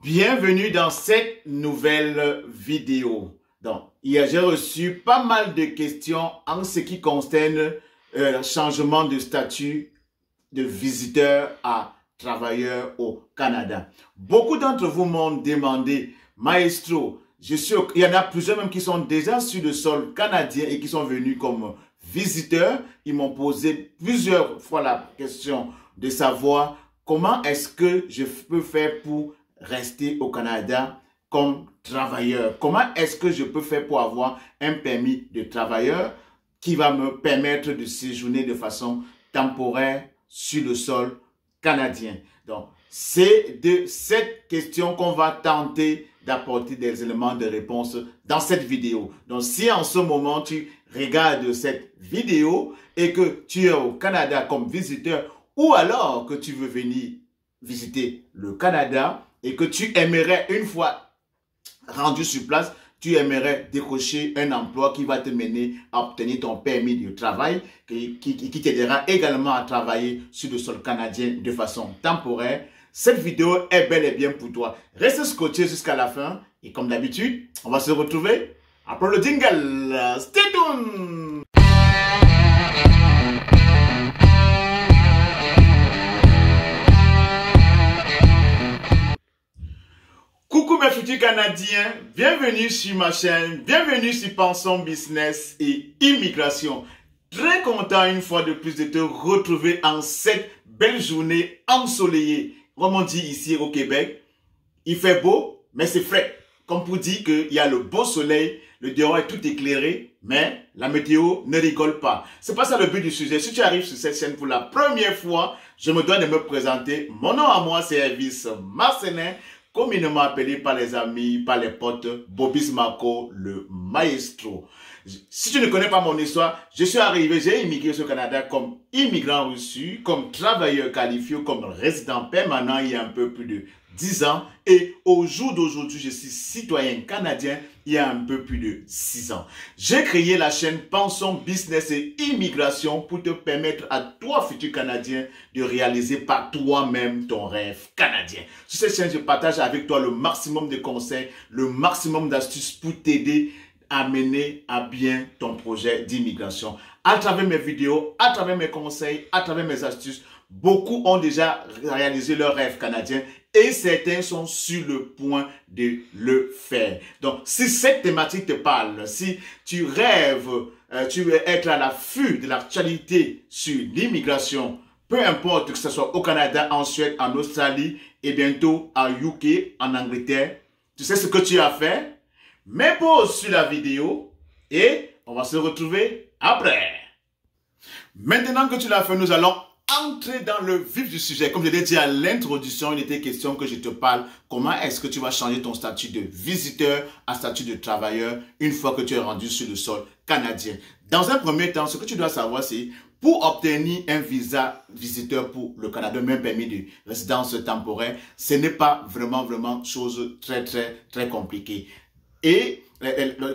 Bienvenue dans cette nouvelle vidéo. Donc, hier, j'ai reçu pas mal de questions en ce qui concerne le changement de statut de visiteur à travailleur au Canada. Beaucoup d'entre vous m'ont demandé, Maestro, il y en a plusieurs même qui sont déjà sur le sol canadien et qui sont venus comme visiteurs. Ils m'ont posé plusieurs fois la question de savoir comment est-ce que je peux faire pour rester au Canada comme travailleur. Comment est-ce que je peux faire pour avoir un permis de travailleur qui va me permettre de séjourner de façon temporaire sur le sol canadien. Donc, c'est de cette question qu'on va tenter d'apporter des éléments de réponse dans cette vidéo. Donc, si en ce moment tu regardes cette vidéo et que tu es au Canada comme visiteur ou alors que tu veux venir visiter le Canada et que tu aimerais, une fois rendu sur place, tu aimerais décrocher un emploi qui va te mener à obtenir ton permis de travail, qui t'aidera également à travailler sur le sol canadien de façon temporaire. Cette vidéo est bel et bien pour toi. Reste scotché jusqu'à la fin et comme d'habitude, on va se retrouver après le jingle. Stay tuned! Coucou mes futurs Canadiens, bienvenue sur ma chaîne, bienvenue sur Pensons Business et Immigration. Très content une fois de plus de te retrouver en cette belle journée ensoleillée. Comme on dit ici au Québec, il fait beau, mais c'est frais. Comme pour dire qu'il y a le beau soleil, le dehors est tout éclairé, mais la météo ne rigole pas. C'est pas ça le but du sujet. Si tu arrives sur cette chaîne pour la première fois, je me dois de me présenter. Mon nom à moi, c'est Elvis Marcelin, communément appelé par les amis, par les potes, Bobis Marco, le maestro. Si tu ne connais pas mon histoire, je suis arrivé, j'ai immigré au Canada comme immigrant reçu, comme travailleur qualifié, comme résident permanent il y a un peu plus de 10 ans. Et au jour d'aujourd'hui, je suis citoyen canadien il y a un peu plus de 6 ans. J'ai créé la chaîne Pensons Business et Immigration pour te permettre à toi, futur Canadien, de réaliser par toi-même ton rêve canadien. Sur cette chaîne, je partage avec toi le maximum de conseils, le maximum d'astuces pour t'aider à mener à bien ton projet d'immigration. À travers mes vidéos, à travers mes conseils, à travers mes astuces, beaucoup ont déjà réalisé leur rêve canadien et certains sont sur le point de le faire. Donc, si cette thématique te parle, si tu rêves, tu veux être à l'affût de l'actualité sur l'immigration, peu importe que ce soit au Canada, en Suède, en Australie et bientôt à UK, en Angleterre, tu sais ce que tu as fait? Mets pause sur la vidéo et on va se retrouver après. Maintenant que tu l'as fait, nous allons entrer dans le vif du sujet. Comme je l'ai dit à l'introduction, il était question que je te parle comment est-ce que tu vas changer ton statut de visiteur à statut de travailleur une fois que tu es rendu sur le sol canadien. Dans un premier temps, ce que tu dois savoir, c'est pour obtenir un visa visiteur pour le Canada, même permis de résidence temporaire, ce n'est pas vraiment chose très compliquée. Et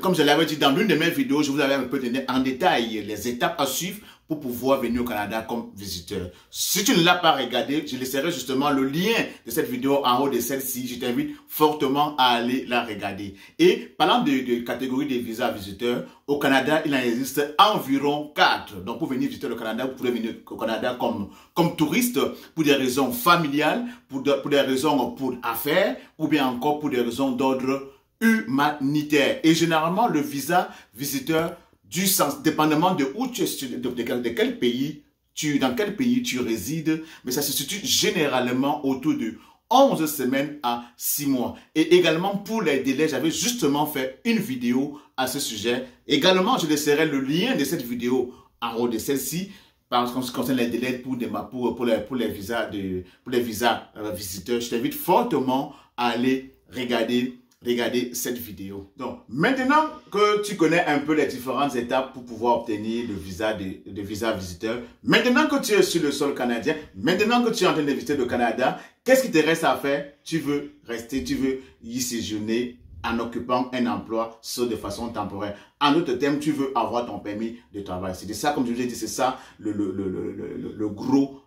comme je l'avais dit dans l'une de mes vidéos, je vous avais un peu donné en détail les étapes à suivre pour pouvoir venir au Canada comme visiteur. Si tu ne l'as pas regardé, je laisserai justement le lien de cette vidéo en haut de celle-ci. Je t'invite fortement à aller la regarder. Et parlant de catégorie de visas visiteurs, au Canada, il en existe environ 4. Donc pour venir visiter le Canada, vous pouvez venir au Canada comme touriste pour des raisons familiales, pour des raisons pour affaires ou bien encore pour des raisons d'ordre humanitaire. Et généralement, le visa visiteur du sens, dépendamment de où tu es, dans quel pays tu résides, mais ça se situe généralement autour de 11 semaines à 6 mois. Et également pour les délais, j'avais justement fait une vidéo à ce sujet. Également, je laisserai le lien de cette vidéo en haut de celle-ci, parce qu'on se concerne les délais pour les visas visiteurs. Je t'invite fortement à aller regarder cette vidéo. Donc, maintenant que tu connais un peu les différentes étapes pour pouvoir obtenir le visa de visa visiteur, maintenant que tu es sur le sol canadien, maintenant que tu es en train de visiter le Canada, qu'est-ce qui te reste à faire? Tu veux rester, tu veux y séjourner en occupant un emploi de façon temporaire. En d'autres termes, tu veux avoir ton permis de travail. C'est ça, comme je vous ai dit, c'est ça le gros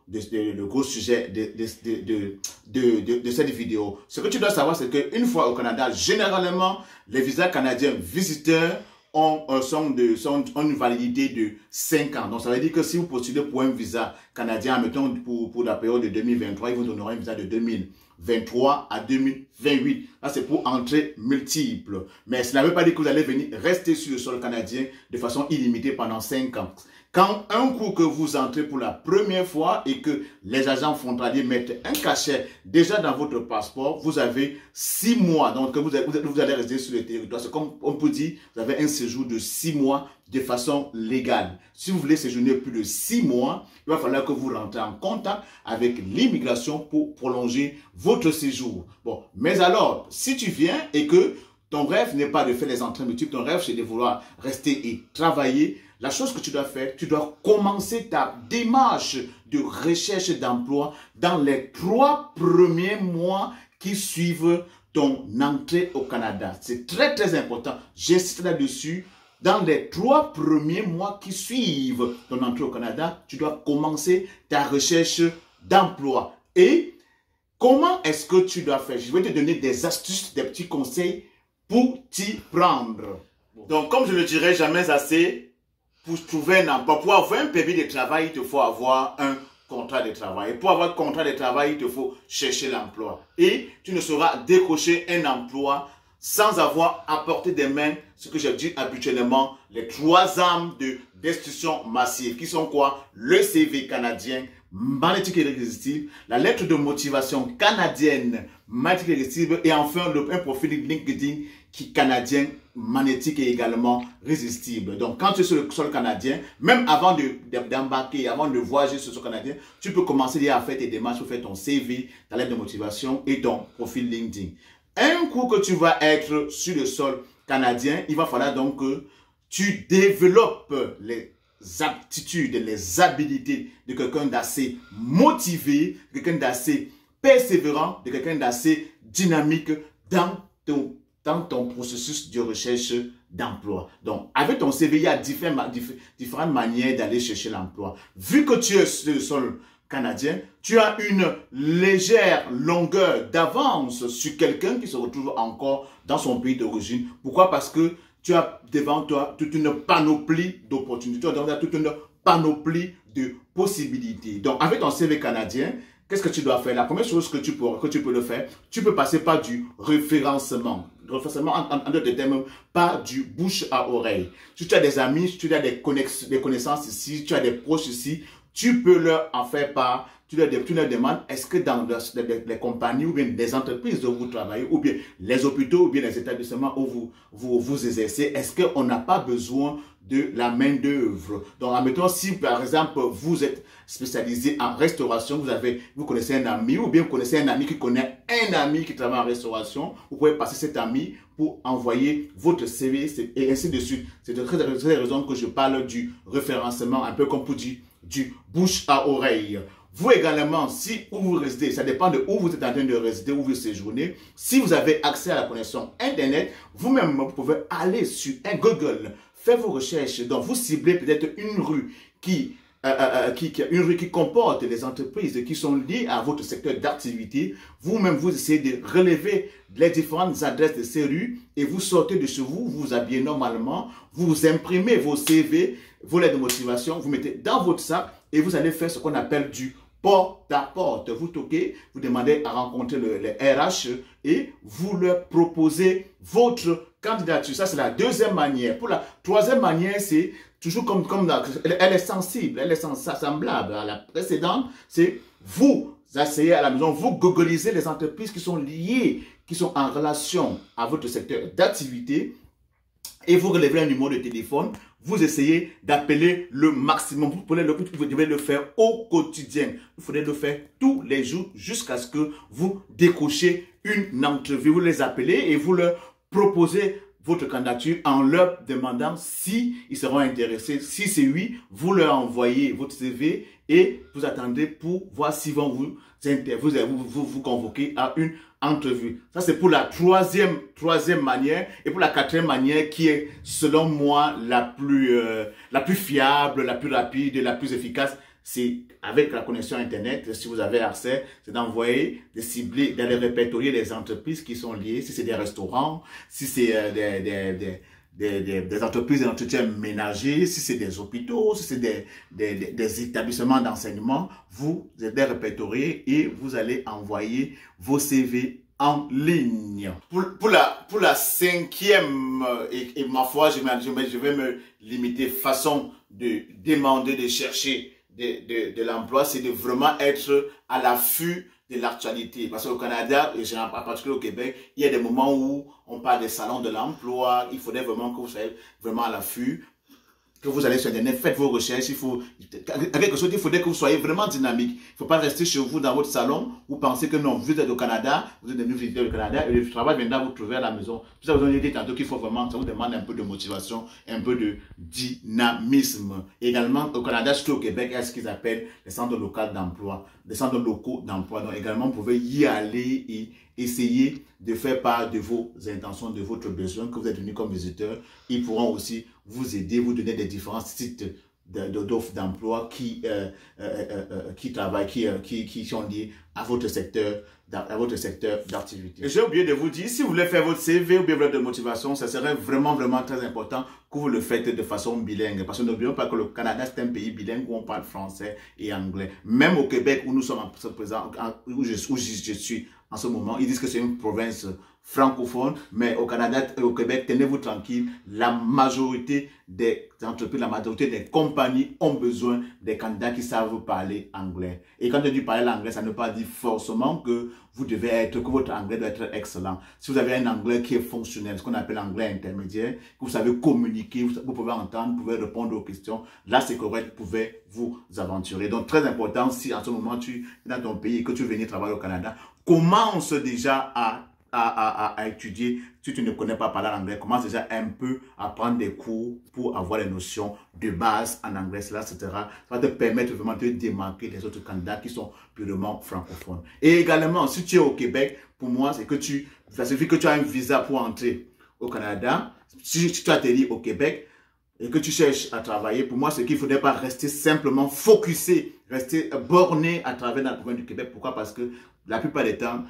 sujet de cette vidéo. Ce que tu dois savoir, c'est qu'une fois au Canada, généralement, les visas canadiens visiteurs ont une validité de 5 ans. Donc, ça veut dire que si vous postulez pour un visa canadien, mettons pour la période de 2023, ils vous donneront un visa de 2023 à 2028. Là, c'est pour entrée multiple. Mais cela ne veut pas dire que vous allez venir rester sur le sol canadien de façon illimitée pendant 5 ans. Quand un coup que vous entrez pour la première fois et que les agents frontaliers mettent un cachet déjà dans votre passeport, vous avez 6 mois. Donc, vous allez rester sur le territoire. C'est comme on peut dire, vous avez un séjour de 6 mois de façon légale. Si vous voulez séjourner plus de 6 mois, il va falloir que vous rentrez en contact avec l'immigration pour prolonger votre séjour. Bon, mais alors, si tu viens et que ton rêve n'est pas de faire les entrées multiples, ton rêve c'est de vouloir rester et travailler, la chose que tu dois faire, tu dois commencer ta démarche de recherche d'emploi dans les 3 premiers mois qui suivent ton entrée au Canada. C'est très très important. J'insiste là-dessus. Dans les 3 premiers mois qui suivent ton entrée au Canada, tu dois commencer ta recherche d'emploi. Et comment est-ce que tu dois faire? Je vais te donner des astuces, des petits conseils pour t'y prendre. Donc, comme je ne le dirai jamais assez, pour trouver un emploi, pour avoir un permis de travail, il te faut avoir un contrat de travail. Et pour avoir un contrat de travail, il te faut chercher l'emploi. Et tu ne sauras décrocher un emploi sans avoir apporté des mains ce que je dis habituellement, les 3 armes de destruction massive, qui sont quoi? Le CV canadien, magnétique et irrésistible, la lettre de motivation canadienne, magnétique et irrésistible, et enfin un profil LinkedIn qui canadien, magnétique et également résistible. Donc, quand tu es sur le sol canadien, même avant d'embarquer, avant de voyager sur le sol canadien, tu peux commencer déjà à faire tes démarches pour faire ton CV, ta lettre de motivation et ton profil LinkedIn. Un coup que tu vas être sur le sol canadien, il va falloir donc que tu développes les aptitudes, les habilités de quelqu'un d'assez motivé, quelqu'un d'assez persévérant, de quelqu'un d'assez dynamique dans ton processus de recherche d'emploi. Donc, avec ton CV, il y a différentes manières d'aller chercher l'emploi. Vu que tu es sur le sol canadien, tu as une légère longueur d'avance sur quelqu'un qui se retrouve encore dans son pays d'origine. Pourquoi? Parce que tu as devant toi toute une panoplie d'opportunités, tu as devant toi toute une panoplie de possibilités. Donc, avec ton CV canadien, qu'est-ce que tu dois faire? La première chose que tu peux le faire, tu peux passer par du référencement. Référencement, en d'autres termes, par du bouche à oreille. Si tu as des amis, si tu as des connaissances ici, si tu as des proches ici, tu peux leur en faire part. Tu leur demandes, est-ce que dans les compagnies ou bien des entreprises où vous travaillez, ou bien les hôpitaux, ou bien les établissements où vous exercez, est-ce qu'on n'a pas besoin de la main d'œuvre? Donc, admettons, si par exemple, vous êtes spécialisé en restauration, vous connaissez un ami, ou bien vous connaissez un ami qui connaît un ami qui travaille en restauration, vous pouvez passer cet ami pour envoyer votre CV et ainsi de suite. C'est de cette raison que je parle du référencement, un peu comme pour dire du bouche à oreille. Vous également, si où vous résidez, ça dépend de où vous êtes en train de résider, où vous séjournez. Si vous avez accès à la connexion Internet, vous-même, vous pouvez aller sur un Google, faire vos recherches. Donc, vous ciblez peut-être une rue qui comporte les entreprises qui sont liées à votre secteur d'activité. Vous-même, vous essayez de relever les différentes adresses de ces rues et vous sortez de chez vous, vous vous habillez normalement, vous imprimez vos CV, vos lettres de motivation, vous mettez dans votre sac et vous allez faire ce qu'on appelle du porte-à-porte. Vous toquez, vous demandez à rencontrer les RH et vous leur proposez votre candidature. Ça, c'est la deuxième manière. Pour la troisième manière, c'est toujours elle est sensible, elle est semblable à la précédente. C'est vous asseyez à la maison, vous googlisez les entreprises qui sont liées, qui sont en relation à votre secteur d'activité et vous relevez un numéro de téléphone. Vous essayez d'appeler le maximum. Vous devez le faire au quotidien. Vous devez le faire tous les jours jusqu'à ce que vous décrochez une entrevue. Vous les appelez et vous leur proposez votre candidature en leur demandant si ils seront intéressés. Si c'est oui, vous leur envoyez votre CV et vous attendez pour voir s'ils vont vous convoquer à une entrevue. Ça, c'est pour la troisième manière. Et pour la quatrième manière qui est, selon moi, la plus fiable, la plus rapide et la plus efficace, c'est avec la connexion Internet, si vous avez accès, c'est d'envoyer, de cibler, d'aller répertorier les entreprises qui sont liées, si c'est des restaurants, si c'est des entreprises d'entretien ménager, si c'est des hôpitaux, si c'est des établissements d'enseignement, vous allez répertorier et vous allez envoyer vos CV en ligne. Pour la cinquième, et ma foi, je vais me limiter façon de demander, de chercher de l'emploi, c'est de vraiment être à l'affût de l'actualité. Parce qu'au Canada, et en particulier au Québec, il y a des moments où on parle des salons de l'emploi. Il faudrait vraiment que vous soyez vraiment à l'affût, que vous allez sur Internet, faites vos recherches. Il faudrait que vous soyez vraiment dynamique. Il ne faut pas rester chez vous dans votre salon. Vous pensez que non, vous êtes au Canada, vous êtes venu visiter le Canada et le travail viendra vous trouver à la maison. Tout ça, vous avez dit tantôt qu'il faut vraiment, ça vous demande un peu de motivation, un peu de dynamisme. Également, au Canada, surtout au Québec, il y a ce qu'ils appellent les centres locaux d'emploi, les centres locaux d'emploi. Donc également, vous pouvez y aller et essayer de faire part de vos intentions, de votre besoin, que vous êtes venu comme visiteur. Ils pourront aussi vous aider, vous donner des différents sites d'offres d'emploi qui travaillent, qui sont liés à votre secteur d'activité. J'ai oublié de vous dire, si vous voulez faire votre CV ou bien votre motivation, ça serait vraiment très important que vous le faites de façon bilingue. Parce que n'oublions pas que le Canada, c'est un pays bilingue où on parle français et anglais. Même au Québec, où nous sommes présents, où je suis en ce moment, ils disent que c'est une province francophone, mais au Canada et au Québec, tenez-vous tranquille, la majorité des entreprises, la majorité des compagnies ont besoin des candidats qui savent parler anglais. Et quand je dis parler l'anglais, ça ne veut pas dire forcément que que votre anglais doit être excellent. Si vous avez un anglais qui est fonctionnel, ce qu'on appelle anglais intermédiaire, que vous savez communiquer, vous pouvez entendre, vous pouvez répondre aux questions, là c'est correct, vous pouvez vous aventurer. Donc très important, si en ce moment tu es dans ton pays et que tu veux venir travailler au Canada, commence déjà à étudier. Si tu ne connais pas parler anglais, commence déjà un peu à prendre des cours pour avoir les notions de base en anglais, etc. Ça va te permettre vraiment de démarquer les autres candidats qui sont purement francophones. Et également, si tu es au Québec, pour moi, ça suffit que tu as un visa pour entrer au Canada. Si tu atterris au Québec et que tu cherches à travailler, pour moi, c'est qu'il ne faudrait pas rester simplement focusé, rester borné à travers la province du Québec. Pourquoi? Parce que la plupart des temps,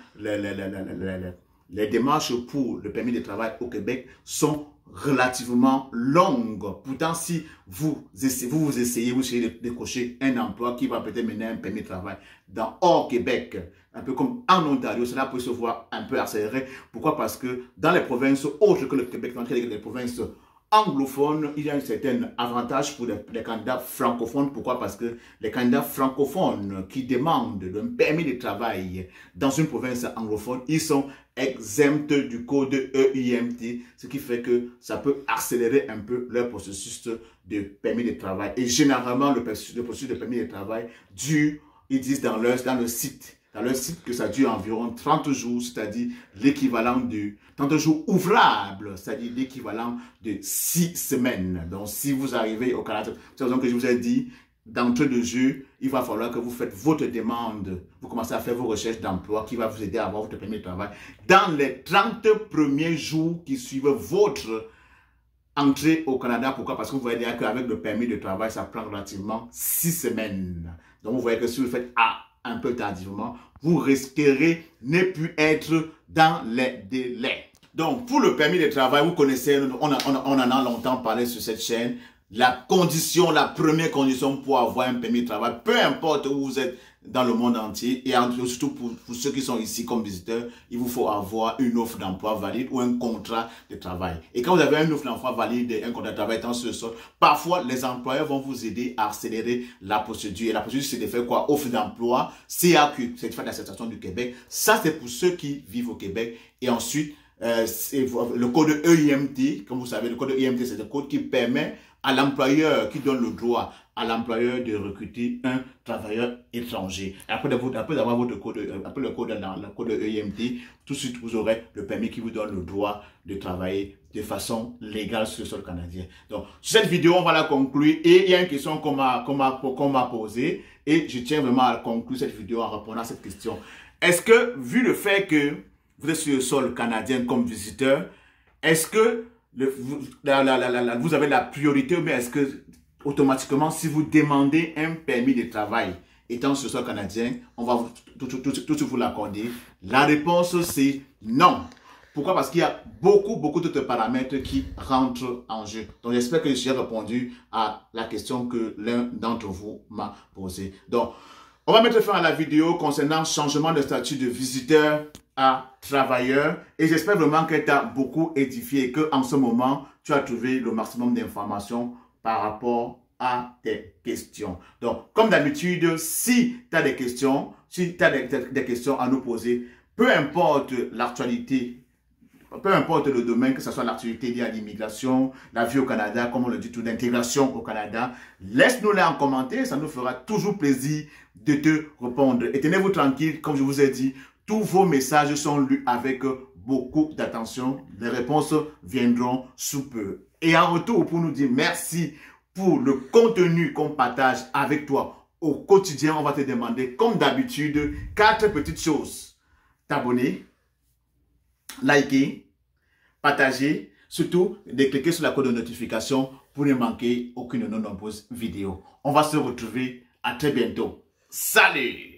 les démarches pour le permis de travail au Québec sont relativement longues. Pourtant, si vous essayez de décrocher un emploi qui va peut-être mener à un permis de travail hors Québec, un peu comme en Ontario, cela peut se voir un peu accéléré. Pourquoi? Parce que dans les provinces autres que le Québec, dans les provinces anglophones, il y a un certain avantage pour les candidats francophones. Pourquoi? Parce que les candidats francophones qui demandent un permis de travail dans une province anglophone, ils sont exempts du code EIMT, ce qui fait que ça peut accélérer un peu leur processus de permis de travail. Et généralement, le processus de permis de travail dure, ils disent dans leur site que ça dure environ 30 jours, c'est-à-dire l'équivalent de 30 jours ouvrables, c'est-à-dire l'équivalent de 6 semaines. Donc, si vous arrivez au Canada, c'est la raison que je vous ai dit, d'entrée de jeu, il va falloir que vous faites votre demande, vous commencez à faire vos recherches d'emploi qui va vous aider à avoir votre permis de travail. Dans les 30 premiers jours qui suivent votre entrée au Canada, pourquoi? Parce que vous voyez déjà qu'avec le permis de travail, ça prend relativement 6 semaines. Donc, vous voyez que si vous le faites un peu tardivement, vous risquerez ne plus être dans les délais. Donc, pour le permis de travail, vous connaissez, on en a longtemps parlé sur cette chaîne, la première condition pour avoir un permis de travail, peu importe où vous êtes dans le monde entier, et surtout pour ceux qui sont ici comme visiteurs, il vous faut avoir une offre d'emploi valide ou un contrat de travail. Et quand vous avez une offre d'emploi valide et un contrat de travail dans ce sort, parfois les employeurs vont vous aider à accélérer la procédure. Et la procédure, c'est de faire quoi? Offre d'emploi, CAQ, Certificat d'Attestation du Québec. Ça, c'est pour ceux qui vivent au Québec. Et ensuite, le code EIMT, comme vous savez, le code EIMT, c'est le code qui permet à l'employeur, qui donne le droit à l'employeur de recruter un travailleur étranger. Après avoir votre code, après le code EIMT, tout de suite vous aurez le permis qui vous donne le droit de travailler de façon légale sur le sol canadien. Donc, sur cette vidéo, on va la conclure et il y a une question qu'on m'a posée et je tiens vraiment à conclure cette vidéo en répondant à cette question. Est-ce que, vu le fait que vous êtes sur le sol canadien comme visiteur, est-ce que vous avez la priorité ou bien est-ce que automatiquement, si vous demandez un permis de travail étant sur le sol canadien, on va tout de suite vous l'accorder? La réponse, c'est non. Pourquoi? Parce qu'il y a beaucoup d'autres paramètres qui rentrent en jeu. Donc, j'espère que j'ai répondu à la question que l'un d'entre vous m'a posée. Donc, on va mettre fin à la vidéo concernant changement de statut de visiteur à travailleur. Et j'espère vraiment qu'elle t'a beaucoup édifié et qu'en ce moment, tu as trouvé le maximum d'informations par rapport à tes questions. Donc, comme d'habitude, si tu as des questions, si tu as des questions à nous poser, peu importe l'actualité, peu importe le domaine, que ce soit l'activité liée à l'immigration, la vie au Canada, comme on le dit, tout l'intégration au Canada, laisse-nous-les en commentaire, ça nous fera toujours plaisir de te répondre. Et tenez-vous tranquille, comme je vous ai dit, tous vos messages sont lus avec beaucoup d'attention. Les réponses viendront sous peu. Et en retour, pour nous dire merci pour le contenu qu'on partage avec toi au quotidien, on va te demander, comme d'habitude, 4 petites choses. T'abonner, liker, partager, surtout de cliquer sur la cloche de notification pour ne manquer aucune de nos nombreuses vidéos. On va se retrouver à très bientôt. Salut!